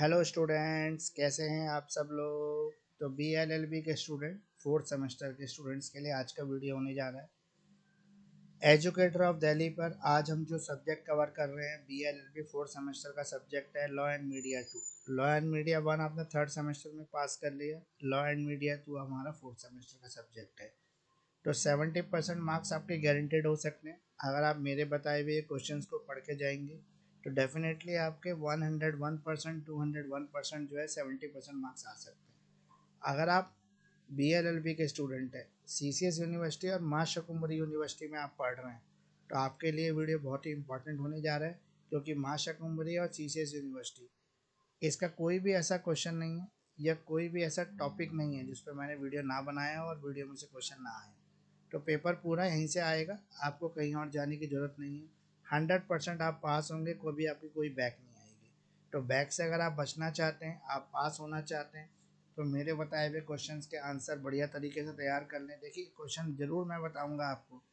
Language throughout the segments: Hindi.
हेलो स्टूडेंट्स, कैसे हैं आप सब लोग। तो BLLB के स्टूडेंट, फोर्थ सेमेस्टर के स्टूडेंट्स के लिए आज का वीडियो होने जा रहा है एजुकेटर ऑफ दिल्ली पर। आज हम जो सब्जेक्ट कवर कर रहे हैं BLLB फोर्थ सेमेस्टर का सब्जेक्ट है law and media 2। Law and media 1 आपने थर्ड सेमेस्टर में पास कर लिया, लॉ एंड मीडिया 2 हमारा फोर्थ सेमेस्टर का सब्जेक्ट है। तो 70% मार्क्स आपके गारंटेड हो सकते हैं अगर आप मेरे बताए हुए क्वेश्चंस को पढ़ के जाएंगे। तो डेफिनेटली आपके 101%, 201% जो है 70% मार्क्स आ सकते हैं। अगर आप BLLB के स्टूडेंट हैं, CCS यूनिवर्सिटी और माँ शाकुंभरी यूनिवर्सिटी में आप पढ़ रहे हैं, तो आपके लिए वीडियो बहुत ही इंपॉर्टेंट होने जा रहा है। क्योंकि माँ शाकुंभरी और CCS यूनिवर्सिटी, इसका कोई भी ऐसा क्वेश्चन नहीं है या कोई भी ऐसा टॉपिक नहीं है जिस पर मैंने वीडियो ना बनाया और वीडियो में से क्वेश्चन ना आए। तो पेपर पूरा यहीं से आएगा, आपको कहीं और जाने की ज़रूरत नहीं है। 100% आप पास होंगे, कभी आपकी कोई बैक नहीं आएगी। तो बैक से अगर आप बचना चाहते हैं, आप पास होना चाहते हैं, तो मेरे बताए हुए क्वेश्चंस के आंसर बढ़िया तरीके से तैयार कर लें। देखिए, क्वेश्चन ज़रूर मैं बताऊंगा आपको,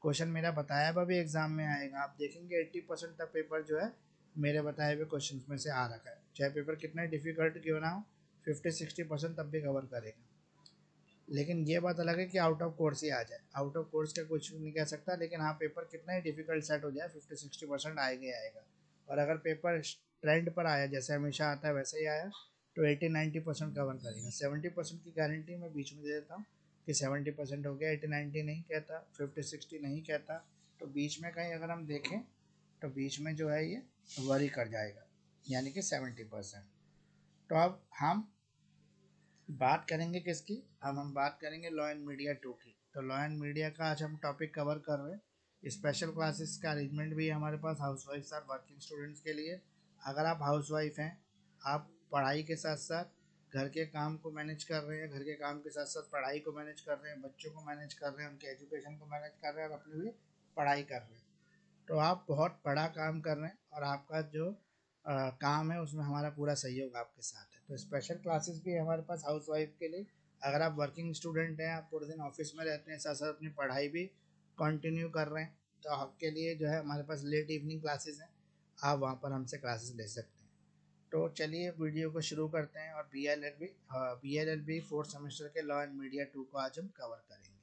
क्वेश्चन मेरा बताया हुआ भी एग्जाम में आएगा। आप देखेंगे 80% तक पेपर जो है मेरे बताए हुए क्वेश्चन में से आ रखा है। चाहे पेपर कितना डिफिकल्ट क्यों ना हो, 50-60% तब भी कवर करेगा। लेकिन ये बात अलग है कि आउट ऑफ कोर्स ही आ जाए, आउट ऑफ कोर्स का कुछ नहीं कह सकता। लेकिन हाँ, पेपर कितना ही डिफिकल्ट सेट हो जाए, 50-60% आएगा ही आएगा। और अगर पेपर ट्रेंड पर आया, जैसे हमेशा आता है वैसे ही आया, तो 80-90% कवर करेगा। 70% की गारंटी मैं बीच में दे देता हूँ कि 70% हो गया। 80-90 नहीं कहता, 50-60 नहीं कहता। तो बीच में कहीं अगर हम देखें तो बीच में जो है ये वरी कर जाएगा, यानी कि 70%। तो अब हम बात करेंगे किसकी, अब हम बात करेंगे लॉ एंड मीडिया 2 की। तो लॉ एंड मीडिया का आज हम टॉपिक कवर कर रहे हैं। स्पेशल क्लासेस का अरेंजमेंट भी है हमारे पास हाउस वाइफ और वर्किंग स्टूडेंट्स के लिए। अगर आप हाउस वाइफ हैं, आप पढ़ाई के साथ साथ घर के काम को मैनेज कर रहे हैं, घर के काम के साथ साथ पढ़ाई को मैनेज कर रहे हैं, बच्चों को मैनेज कर रहे हैं, उनके एजुकेशन को मैनेज कर रहे हैं और अपनी भी पढ़ाई कर रहे हैं, तो आप बहुत बड़ा काम कर रहे हैं। और आपका जो काम है उसमें हमारा पूरा सहयोग आपके साथ है। तो स्पेशल क्लासेस भी है हमारे पास हाउस वाइफ के लिए। अगर आप वर्किंग स्टूडेंट हैं, आप पूरे दिन ऑफिस में रहते हैं, साथ साथ अपनी पढ़ाई भी कंटिन्यू कर रहे हैं, तो आपके लिए जो है हमारे पास लेट इवनिंग क्लासेस हैं, आप वहाँ पर हमसे क्लासेस ले सकते हैं। तो चलिए वीडियो को शुरू करते हैं। और B L L B fourth semester के लॉ एंड मीडिया 2 को आज हम कवर करेंगे।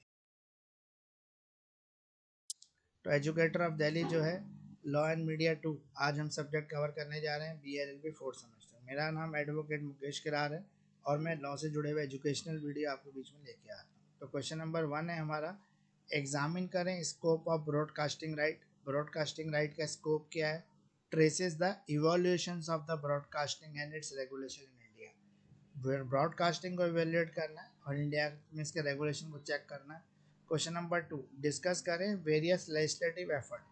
तो एजुकेटर ऑफ दिल्ली जो है लॉ एंड मीडिया 2, आज हम सब्जेक्ट कवर करने जा रहे हैं BLLB फोर्थ सेमेस्टर। मेरा नाम एडवोकेट मुकेश किरार है और मैं लॉ से जुड़े हुए एजुकेशनल वीडियो आपके बीच में लेके आता हूँ। तो क्वेश्चन नंबर 1 है हमारा, एग्जामिन करें scope of broadcasting right. Broadcasting right का स्कोप क्या है? Traces the evolutions of the broadcasting and it's regulation in India. Broadcasting को इवेल्युएट करना है और इंडिया में इसके रेगुलेशन को चेक करना है। क्वेश्चन नंबर 2, डिस्कस करें वेरियस लेजिस्लेटिव एफर्ट,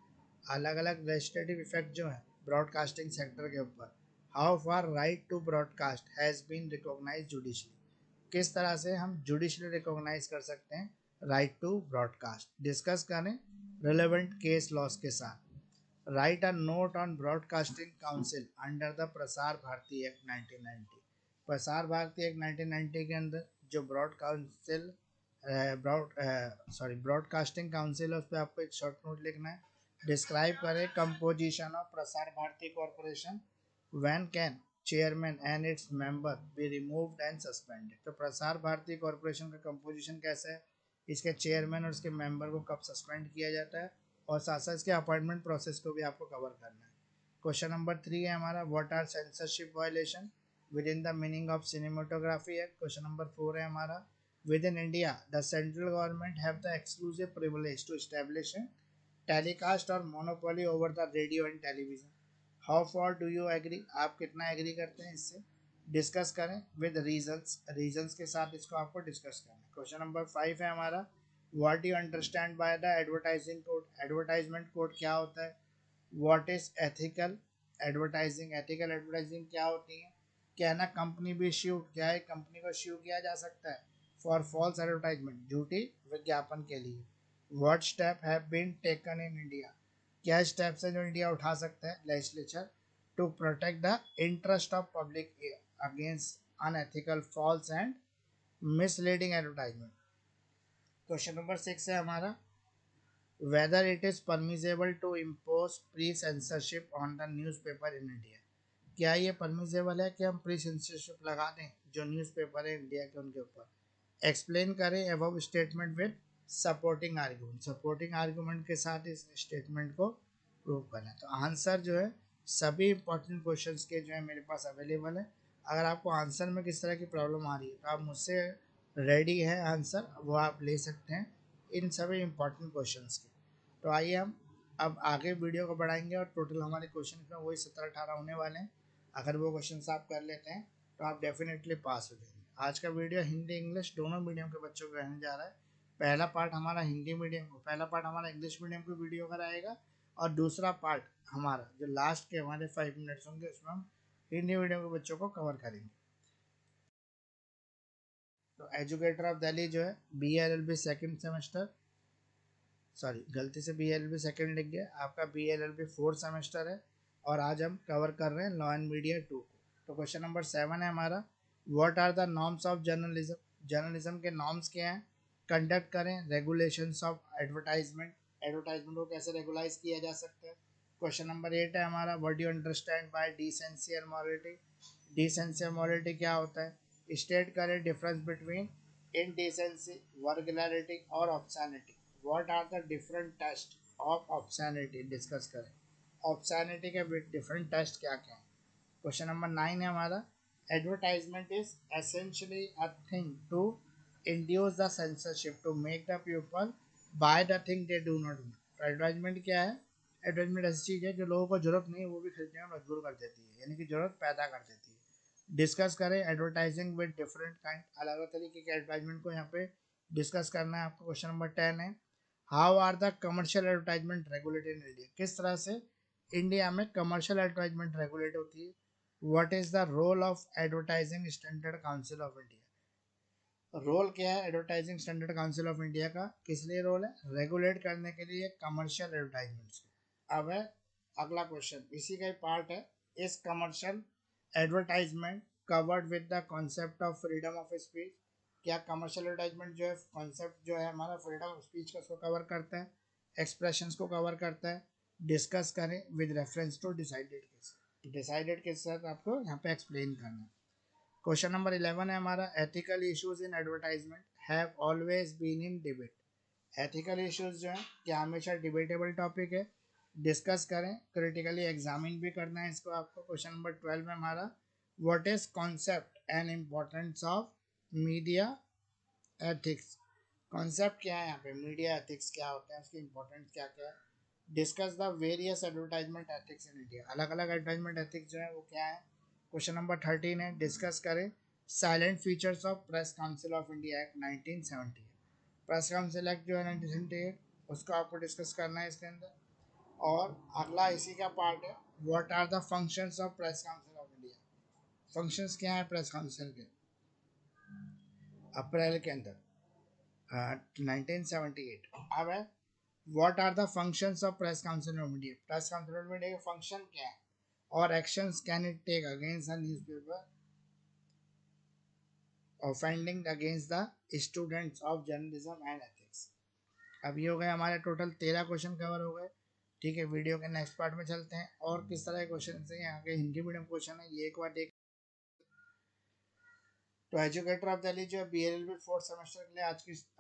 अलग अलग लेजिस्लेटिव इफेक्ट जो है ब्रॉडकास्टिंग सेक्टर के ऊपर। How far right to broadcast has been recognise judicially, किस तरह से हम जुडिशली रिकॉग्नाइज कर सकते हैं राइट टू ब्रॉडकास्ट। डिस्कस करें रिलेवेंट केस लॉस के साथ। Right a note on broadcasting council under the Prasar Bharati act 1990। प्रसार भारती एक्ट 1990 के अंदर जो ब्रॉडकास्टिंग काउंसिल है, उस पर आपको एक शॉर्ट नोट लिखना है। डिस्क्राइब करें composition of Prasar Bharati corporation, when can chairman and its member be removed and suspended. तो प्रसार भारती कॉरपोरेशन का कंपोजिशन कैसा है, इसके चेयरमैन और इसके मेंबर को कब सस्पेंड किया जाता है, और साथ साथ इसके अपॉइंटमेंट प्रोसेस को भी आपको कवर करना है। क्वेश्चन नंबर 3 है हमारा, what are censorship violation within the meaning of cinematography act. Question number 4 है हमारा, within India the central government have the exclusive privilege to establish telecast और monopoly over the radio and television. How far do you agree, आप कितना एग्री करते हैं इससे। डिस्कस करें विद रीजंस, रीजंस के साथ इसको आपको डिस्कस करना है। क्वेश्चन नंबर 5 है हमारा, what you understand by the advertising code. Advertisement code क्या होता है। What is ethical advertising, ethical advertising क्या होती है। क्या ना कंपनी भी इश्यू, क्या है कंपनी को इश्यू किया जा सकता है फॉर फॉल्स एडवर्टाइजमेंट, झूठी विज्ञापन के लिए। What step have been taken in India, क्या स्टेप्स है जो इंडिया उठा सकता है legislature to protect the interest of public against unethical false and misleading advertisement. Question number 6 है हमारा, whether it is permissible to impose pre censorship on the newspaper in India, क्या ये परमिसेबल है कि हम प्री सेंसरशिप लगा दें जो न्यूज़पेपर है इंडिया के उनके ऊपर? एक्सप्लेन करें above statement with supporting argument, supporting argument के साथ इस स्टेटमेंट को प्रूव करना है। तो आंसर जो है सभी इंपॉर्टेंट क्वेश्चंस के जो है मेरे पास अवेलेबल है। अगर आपको आंसर में किस तरह की प्रॉब्लम आ रही है तो आप मुझसे रेडी है आंसर, वो आप ले सकते हैं इन सभी इंपॉर्टेंट क्वेश्चंस के। तो आइए हम अब आगे वीडियो को बढ़ाएंगे और टोटल हमारे क्वेश्चन में वही 17-18 होने वाले हैं। अगर वो क्वेश्चन आप कर लेते हैं तो आप डेफिनेटली पास हो जाएंगे। आज का वीडियो हिंदी इंग्लिश दोनों मीडियम के बच्चों को रहने जा रहा है। पहला पार्ट हमारा हिंदी मीडियम को, पहला पार्ट हमारा इंग्लिश मीडियम की वीडियो का रहेगा और दूसरा पार्ट हमारा जो लास्ट के हमारे 5 मिनट्स होंगे उसमें हम हिंदी मीडियम के बच्चों को कवर करेंगे। तो एजुकेटर ऑफ दिल्ली जो है BLLB सेकंड सेमेस्टर, सॉरी गलती से BLLB सेकंड लिख गया, आपका BLLB फोर्थ सेमेस्टर है और आज हम कवर कर रहे हैं लॉ एंड मीडिया 2 को। तो क्वेश्चन नंबर 7 है हमारा, what are the norms of journalism? Journalism के नॉर्म्स क्या हैं? कंडक्ट करें रेगुलेशंस ऑफ एडवर्टाइजमेंट, एडवर्टाइजमेंट को कैसे रेगुलाइज किया जा सकता है। क्वेश्चन नंबर 8 है हमारा, what do you understand by decency and morality? Decency और मॉरलिटी क्या होता है? स्टेट करें डिफरेंस बिटवीन indecency, vulgarity और obscenity. What are the different tests of obscenity? Discuss करें obscenity के डिफरेंट टेस्ट क्या क्या है। क्वेश्चन नंबर 9 है हमारा, advertisement is essentially a thing to induce the censorship to make the people buy the thing they do not want. तो एडवर्टाइजमेंट क्या है? एडवर्टाइजमेंट ऐसी चीज़ है जो लोगों को जरूरत नहीं है वो भी खरीदने में मजबूर कर देती है, यानी कि जरूरत पैदा कर देती है। डिस्कस करें एडवर्टाइजिंग विद डिफरेंट काइंड, अलग अलग तरीके के एडवर्टाइजमेंट को यहाँ पे डिस्कस करना है आपको। क्वेश्चन नंबर 10 है, how are the commercial advertisement regulated in India? किस तरह से इंडिया में कमर्शियल एडवर्टाइजमेंट रेगुलेट होती है। What is the role of advertising standard council of India? Role क्या है advertising standard council of India का? किस लिए रोल है? रेगुलेट करने के लिए कमर्शियल एडवर्टाइजमेंट्स को। अब है अगला क्वेश्चन, इसी का ही पार्ट है, इस commercial advertisement covered with the concept of freedom of speech? क्या कमर्शियल एडवर्टाइजमेंट जो है कॉन्सेप्ट जो है हमारा फ्रीडम ऑफ स्पीच का उसको कवर करता है, एक्सप्रेशंस को कवर करता है? डिस्कस करें with reference to decided case, decided के साथ आपको यहाँ पे एक्सप्लेन करना है। क्वेश्चन नंबर 11 है हमारा, ethical issues in advertisement have always been in debate? Ethical issues जो है क्या हमेशा डिबेटेबल टॉपिक है? डिस्कस करें, क्रिटिकली एग्जामिन भी करना है इसको आपको। क्वेश्चन नंबर 12 में हमारा, what is concept and importance of media ethics? Concept क्या है यहाँ पे, मीडिया एथिक्स क्या होता है, उसकी इंपॉर्टेंस क्या क्या है? Discuss the various advertisement ethics in India, अलग अलग एडवर्टाइजमेंट एथिक्स जो है वो क्या है। क्वेश्चन नंबर 13 है, डिस्कस करें salient features of press council of India act 1970। Press council act जो है 1978 उसको आपको डिस्कस करना है इसके अंदर। और अगला इसी का पार्ट है, what are the functions of press council of India? Functions क्या है प्रेस काउंसिल के अप्रैल के अंदर 1978। अब है, what are the functions of press council of India? Press council of India के फंक्शन क्या है और actions can it take against the newspaper offending against the students of journalism and ethics? अब ये हो गए हमारे टोटल 13 क्वेश्चन कवर हो गए। ठीक है, वीडियो के नेक्स्ट पार्ट में चलते हैं और किस तरह के क्वेश्चन है यहाँ के हिंदी मीडियम क्वेश्चन है ये एक बार देख। तो एजुकेटर ऑफ दिल्ली जो है BLLB फोर्थ सेमेस्टर के लिए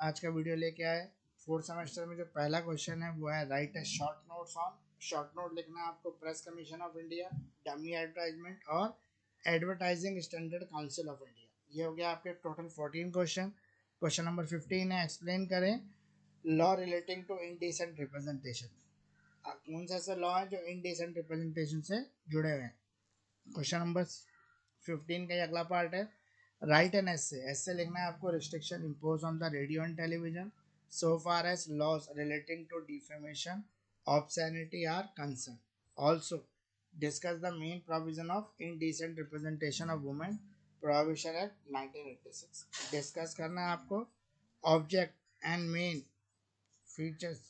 आज का वीडियो लेके आए। फोर्थ सेमेस्टर में जो पहला क्वेश्चन है वो है, write a short notes on, short note लिखना है आपको press commission of India, dummy advertisement और advertising standard council of India. ये हो गया आपके टोटल 14 क्वेश्चन। क्वेश्चन नंबर 15 है, एक्सप्लेन करें law relating to indecent representation. कौन सा ऐसा लॉ है जो इनडिसेंट रिप्रेजेंटेशन से जुड़े हुए हैं। क्वेश्चन नंबर 15 का ये अगला पार्ट है, राइट एन एसे, ऐसे लिखना है आपको, restriction impose on the radio and television so far as laws relating to defamation obscenity are concern. Also discuss the main provision of indecent representation of women prohibition act 1986। Discuss करना है आपको object and main features,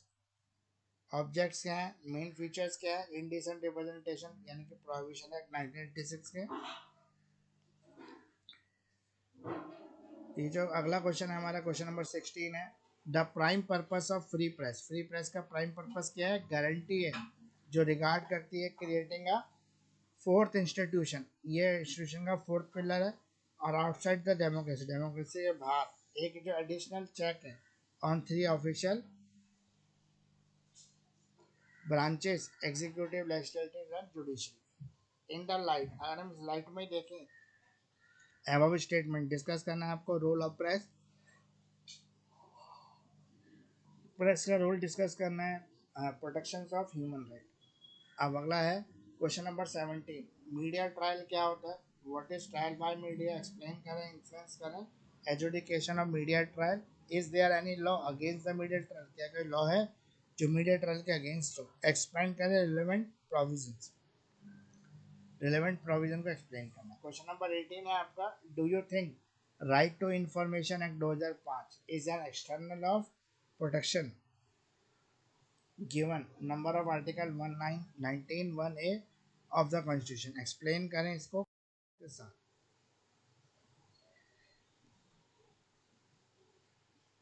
objects क्या है, मेन फीचर्स क्या है इनडिसेंट रिप्रेजेंटेशन यानी कि प्रोहिबिशन एक्ट 1986 के। ये जो अगला क्वेश्चन है हमारा क्वेश्चन नंबर 16 है, the prime purpose of free press. Free press का प्राइम पर्पस क्या है? गारंटी है जो रिगार्ड करती है क्रिएटिंग अ फोर्थ इंस्टीट्यूशन, ये इंस्टीट्यूशन का फोर्थ पिलर है। और आउटसाइड द डेमोक्रेसी, डेमोक्रेसी के बाहर एक जो एडिशनल चेक है on 3 official branches, executive, legislative and judiciary. In the light, अगर हम इस लाइट में देखें एबव स्टेटमेंट डिस्कस करना है आपको। रोल ऑफ प्रेस, प्रेस का रोल डिस्कस करना है। Protection of human right. अब अगला है क्वेश्चन नंबर 17, मीडिया ट्रायल क्या होता है? What is trial by media, explain करें, इन्फ्लुएंस करें। Adjudication of media trial, is there any law against the media trial, क्या कोई लॉ है जो मीडिया ट्रायल के अगेंस्ट हो? एक्सप्लेन करें रिलेवेंट प्रोविजंस, रिलेवेंट प्रोविजन को एक्सप्लेन करना। क्वेश्चन नंबर 18 है आपका, do you think right to information act 2005 is an external of protection given number of article 191A of the constitution. Explain करें इसको के साथ।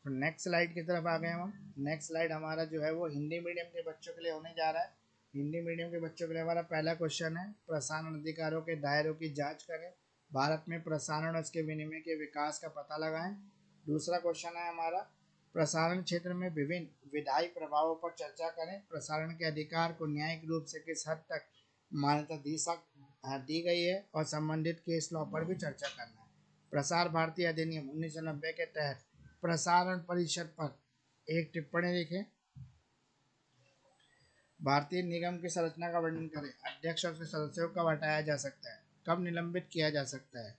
तो नेक्स्ट स्लाइड की तरफ आ गए हम। नेक्स्ट स्लाइड हमारा जो है वो हिंदी मीडियम के बच्चों के लिए होने जा रहा है। हिंदी मीडियम के बच्चों के लिए हमारा पहला क्वेश्चन है, प्रसारण अधिकारों के दायरों की जांच करें, भारत में प्रसारण और उसके विनिमय के विकास का पता लगाएं। दूसरा क्वेश्चन है हमारा, प्रसारण क्षेत्र में विभिन्न विधायी प्रभावों पर चर्चा करें, प्रसारण के अधिकार को न्यायिक रूप से किस हद तक मान्यता दी गई है और संबंधित केस लॉ पर भी चर्चा करना है। प्रसार भारती अधिनियम 1990 के तहत प्रसारण परिषद पर एक टिप्पणी लिखें। भारतीय निगम की संरचना का वर्णन करें, अध्यक्ष और उसके सदस्यों को कब हटाया जा सकता है, कब निलंबित किया जा सकता है,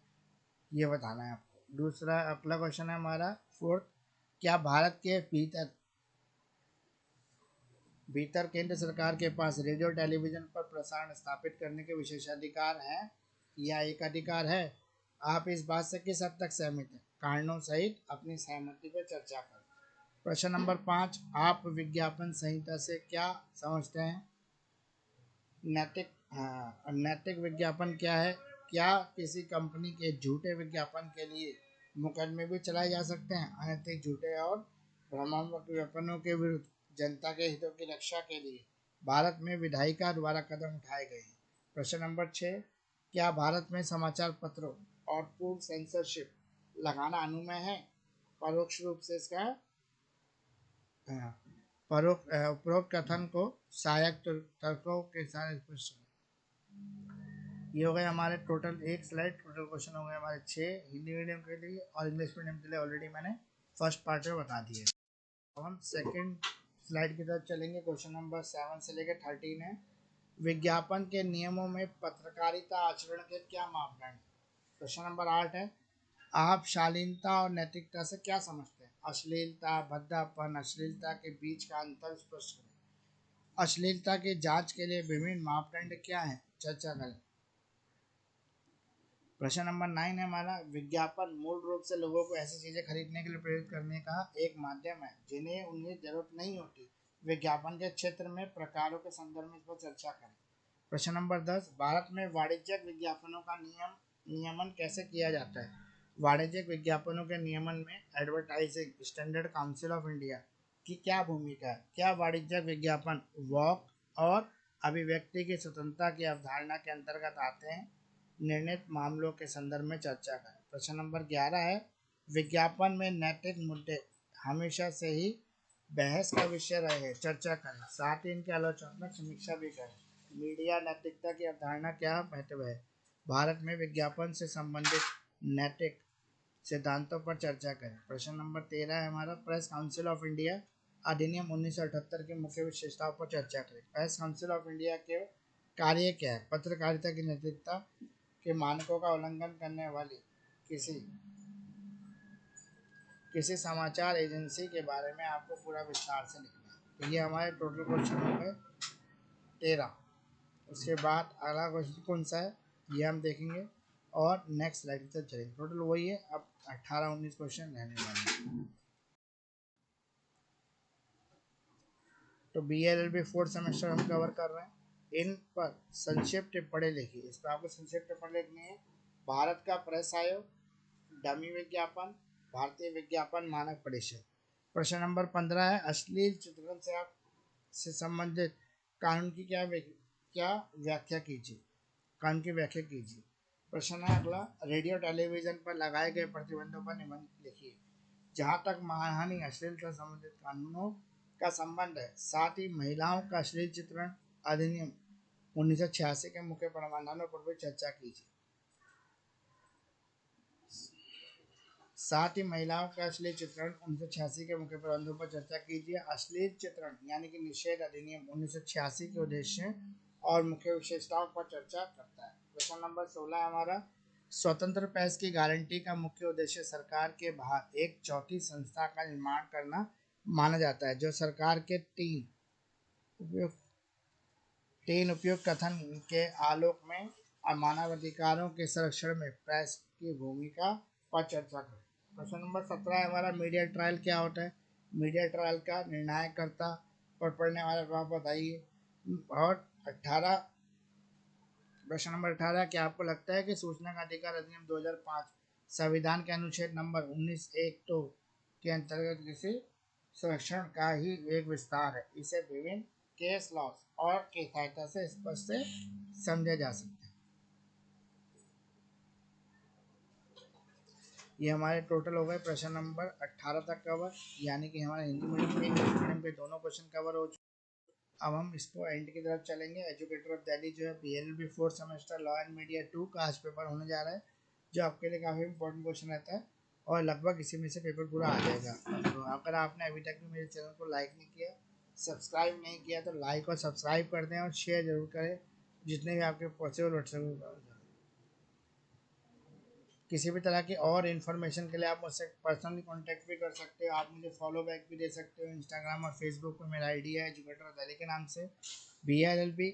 ये बताना है आपको। दूसरा अगला क्वेश्चन है हमारा फोर्थ, क्या भारत के भीतर भीतर केंद्र सरकार के पास रेडियो टेलीविजन पर प्रसारण स्थापित करने के विशेषाधिकार हैं या एक अधिकार है? आप इस बात से किस हद तक सहमत हैं? कारणों सहित अपनी सहमति पर चर्चा करें। प्रश्न नंबर 5, आप विज्ञापन संहिता से क्या समझते हैं? नैतिक विज्ञापन क्या है? क्या किसी कंपनी के झूठे विज्ञापन के लिए मुकदमे भी चलाए जा सकते हैं? अनैतिक, झूठे और भ्रमात्मक विज्ञापनों के विरुद्ध जनता के हितों की रक्षा के लिए भारत में विधायिका द्वारा कदम उठाए गए हैं। प्रश्न नंबर 6, क्या भारत में समाचार पत्रों और पूर्व सेंसरशिप लगाना अनुमय है? परोक्ष रूप से इसका उपरोक्त कथन को सहायक तर्कों के साथ स्पष्ट। ये हो गए हमारे टोटल एक स्लाइड, टोटल क्वेश्चन हो गए हमारे 6 हिंदी मीडियम के लिए, और इंग्लिश मीडियम के लिए ऑलरेडी मैंने फर्स्ट पार्ट में बता दिए। अब हम सेकंड स्लाइड की तरफ चलेंगे। क्वेश्चन नंबर 7 से लेकर 13 है, विज्ञापन के नियमों में पत्रकारिता आचरण के क्या मापदंड? क्वेश्चन नंबर 8 है, आप शालीनता और नैतिकता से क्या समझते हैं? अश्लीलता, भद्दापन, अश्लीलता के बीच का अंतर स्पष्ट करें। अश्लीलता की जांच के लिए विभिन्न मापदंड क्या हैं? चर्चा करें। प्रश्न नंबर 9 है हमारा, विज्ञापन मूल रूप से लोगों को ऐसी चीजें खरीदने के लिए प्रेरित करने का एक माध्यम है जिन्हें उन्हें जरूरत नहीं होती। विज्ञापन के क्षेत्र में प्रकारों के संदर्भ में इस पर चर्चा करें। प्रश्न नंबर 10, भारत में वाणिज्यिक विज्ञापनों का नियमन कैसे किया जाता है? वाणिज्यिक विज्ञापनों के नियमन में advertising standard council of India की क्या भूमिका है? क्या वाणिज्यिक विज्ञापन वाक और अभिव्यक्ति की स्वतंत्रता की अवधारणा के अंतर्गत आते हैं? निर्णित मामलों के संदर्भ में चर्चा करें। प्रश्न नंबर 11 है, विज्ञापन में नैतिक मुद्दे हमेशा से ही बहस का विषय रहे हैं, चर्चा करें। साथ ही इनकी आलोचनात्मक समीक्षा भी करें। मीडिया नैतिकता की अवधारणा क्या महत्व है? भारत में विज्ञापन से संबंधित नैतिक सिद्धांतों पर चर्चा करें। प्रश्न नंबर 13 है हमारा, प्रेस काउंसिल ऑफ इंडिया अधिनियम 1978 की मुख्य विशेषताओं पर चर्चा करें। प्रेस काउंसिल ऑफ इंडिया के कार्य क्या है? पत्रकारिता की नैतिकता के मानकों का उल्लंघन करने वाली किसी किसी समाचार एजेंसी के बारे में आपको पूरा विस्तार से लिखना है। तो ये हमारे टोटल क्वेश्चन हो गए 13। उसके बाद अगला क्वेश्चन कौन सा है ये हम देखेंगे और नेक्स्ट स्लाइड तक चलेंगे। टोटल वही है, अब 18-19 क्वेश्चन रहने वाले हैं। तो BLLB 4th सेमेस्टर हम कवर कर रहे हैं। इन पर संक्षिप्त टिप्पणी लिखिए। इस पर आपको संक्षिप्त टिप्पणी लिखनी है। भारत का प्रेस आयोग, डमी विज्ञापन, भारतीय विज्ञापन मानक परिषद। प्रश्न नंबर 15 है, अश्लील चित्रण से संबंधित कानून की क्या व्याख्या कीजिए? कानून की व्याख्या कीजिए। प्रश्न है अगला, रेडियो टेलीविजन पर लगाए गए प्रतिबंधों पर निबंध लिखिए। जहाँ तक मानहानि अश्लीलता संबंधित कानूनों का संबंध है, साथ ही महिलाओं का अश्लील चित्रण अधिनियम 1986 के मुख्य प्रावधानों पर भी चर्चा कीजिए। साथ ही महिलाओं का अश्लील चित्रण 1986 के मुख्य प्रावधानों पर चर्चा कीजिए। अश्लील चित्रण यानी कि निषेध अधिनियम 1986 के उद्देश्य और मुख्य विशेषताओं पर चर्चा करता है। क्वेश्चन नंबर 16 हमारा, स्वतंत्र प्रेस की गारंटी का मुख्य उद्देश्य सरकार के बाहर एक चौथी संस्था का निर्माण करना माना जाता है, जो सरकार के तीन उपयुक्त कथन के आलोक में मानवाधिकारों के संरक्षण में प्रेस की भूमिका पर चर्चा करें। क्वेश्चन नंबर 17 हमारा, मीडिया ट्रायल क्या होता है? मीडिया ट्रायल का निर्णायकर्ता पर पड़ने वाला प्रभाव बताइए। और 18 प्रश्न नंबर 18, क्या आपको लगता है कि सूचना का अधिकार अधिनियम 2005 संविधान के अनुच्छेद नंबर 19(1)(2) के अंतर्गत किसी संरक्षण का ही एक विस्तार है? इसे विभिन्न केस लॉस और की सहायता से स्पष्ट से समझा जा सकता है। ये हमारे टोटल हो गए प्रश्न नंबर 18 तक कवर, यानी कि हमारे हिंदी मीडियम के इंग्लिश मीडियम के दोनों क्वेश्चन कवर हो चुके। अब हम इसको एंड की तरफ चलेंगे। एजुकेटर ऑफ दिल्ली जो है BLLB 4th semester law and media 2 का आज पेपर होने जा रहा है, जो आपके लिए काफ़ी इंपॉर्टेंट क्वेश्चन रहता है और लगभग इसी में से पेपर पूरा आ जाएगा। तो अगर आपने अभी तक भी मेरे चैनल को लाइक नहीं किया, सब्सक्राइब नहीं किया, तो लाइक और सब्सक्राइब कर दें और शेयर जरूर करें जितने भी आपके पॉसिबल व्हाट्सएप। किसी भी तरह की और इन्फॉर्मेशन के लिए आप मुझसे पर्सनली कांटेक्ट भी कर सकते हो। आप मुझे फॉलो बैक भी दे सकते हो। इंस्टाग्राम और फेसबुक पे मेरा आईडी है एजुकेटर दिल्ली के नाम से। BLLB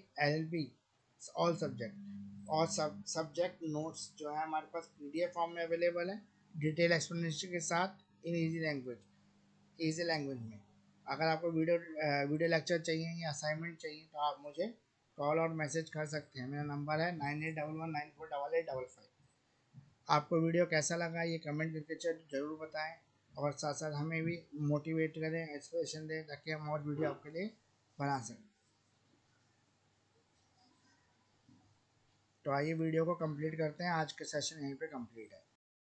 ऑल सब्जेक्ट और सब्जेक्ट नोट्स जो है हमारे पास PDF फॉर्म में अवेलेबल है, डिटेल एक्सप्लेनेशन के साथ इन ईजी लैंग्वेज में। अगर आपको वीडियो लेक्चर चाहिए या असाइनमेंट चाहिए तो आप मुझे कॉल और मैसेज कर सकते हैं। मेरा नंबर है 9811948855। आपको वीडियो कैसा लगा ये कमेंट करके जरूर बताएं और साथ साथ हमें भी मोटिवेट करें, इंस्पिरेशन दें, ताकि हम और वीडियो आपके लिए बना सकें। तो आइए वीडियो को कंप्लीट करते हैं। आज का सेशन यहीं पे कंप्लीट है।